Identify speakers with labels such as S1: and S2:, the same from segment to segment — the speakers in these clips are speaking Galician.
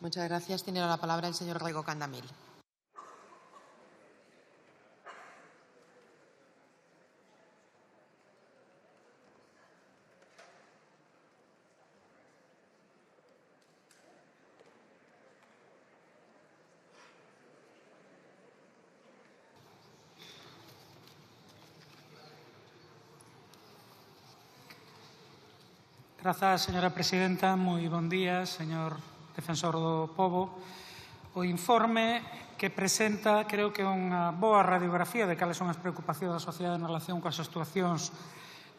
S1: Muchas gracias. Tiene la palabra el señor Raigo Candamil.
S2: Grazas, señora presidenta. Moi bon día, señor defensor do pobo. O informe que presenta creo que é unha boa radiografía de cales son as preocupacións da sociedade en relación coas actuacións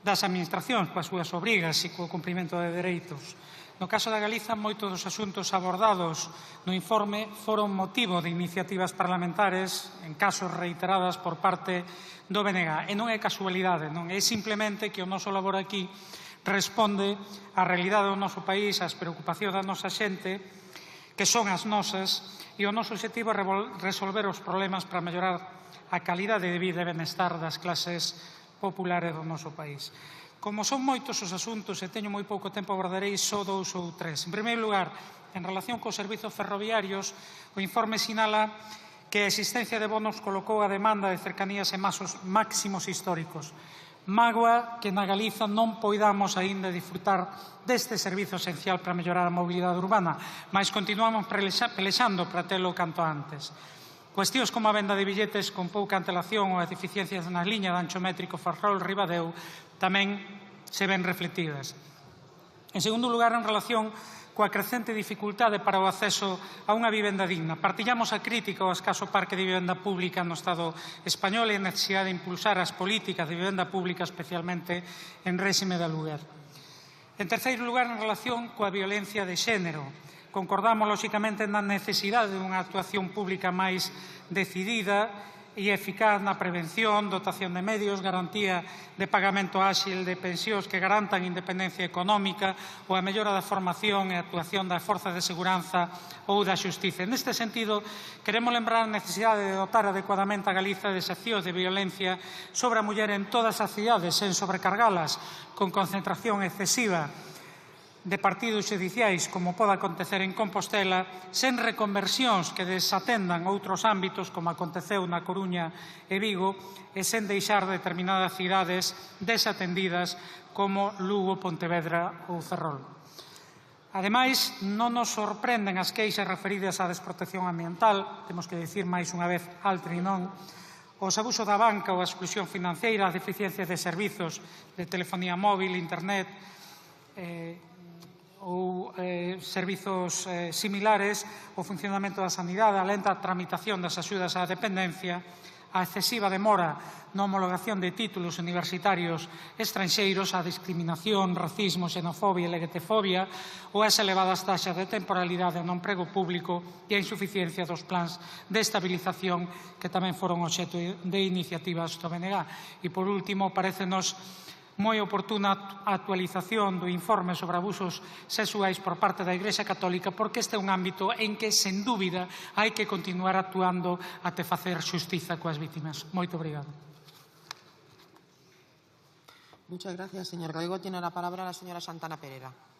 S2: das administracións, coas súas obrigas e co cumprimento de dereitos. No caso da Galiza, moitos dos asuntos abordados no informe foron motivo de iniciativas parlamentares en casos reiteradas por parte do BNG. E non é casualidade, non é simplemente que o noso labor aquí responde á realidade do noso país, ás preocupacións da nosa xente, que son as nosas, e o noso objetivo é resolver os problemas para mellorar a calidade de vida e benestar das clases populares do noso país. Como son moitos os asuntos e teño moi pouco tempo, abordarei só 2 ou 3. En primeiro lugar, en relación cos servizos ferroviarios, o informe sinala que a existencia de bonos colocou a demanda de cercanías en máximos históricos. Mágoa que na Galiza non poidamos aínda disfrutar deste servizo esencial para mellorar a mobilidade urbana, mas continuamos pelexando para telo canto antes. Cuestións como a venda de billetes con pouca antelación ou as deficiencias nas liñas de ancho métrico Ferrol-Ribadeo tamén se ven reflectidas. En segundo lugar, en relación coa crecente dificultade para o acceso a unha vivenda digna. Partillamos a crítica ao escaso parque de vivenda pública no Estado español e a necesidade de impulsar as políticas de vivenda pública, especialmente en réxime de aluguer. En terceiro lugar, en relación coa violencia de xénero. Concordamos, lóxicamente, na necesidade dunha actuación pública máis decidida e eficaz na prevención, dotación de medios, garantía de pagamento áxil de pensións que garantan independencia económica ou a mellora da formación e actuación das forzas de seguranza ou da xustiza. Neste sentido, queremos lembrar a necesidade de dotar adecuadamente a Galiza de seccións de violencia sobre a muller en todas as cidades, sen sobrecargalas con concentración excesiva de partidos xudiciais, como pode acontecer en Compostela, sen reconversións que desatendan outros ámbitos, como aconteceu na Coruña e Vigo, e sen deixar determinadas cidades desatendidas, como Lugo, Pontevedra ou Ferrol. Ademais, non nos sorprenden as queixas referidas á desprotección ambiental, temos que dicir máis unha vez altre e non, os abusos da banca ou a exclusión financeira, as deficiencias de servizos de telefonía móvil, internet, ou servizos similares, o funcionamento da sanidade, a lenta tramitación das axudas á dependencia, a excesiva demora na homologación de títulos universitarios estranxeiros, a discriminación, racismo, xenofobia e LGTfobia, ou as elevadas taxas de temporalidade no emprego público e a insuficiencia dos plans de estabilización que tamén foron obxecto de iniciativas do BNG. E, por último, parécenos moi oportuna a actualización do informe sobre abusos sexuais por parte da Igrexa Católica, porque este é un ámbito en que, sen dúbida, hai que continuar actuando até facer xustiza coas vítimas. Moito obrigado.
S1: Muchas gracias, señor Raigo. Tiene la palabra la señora Santana Perera.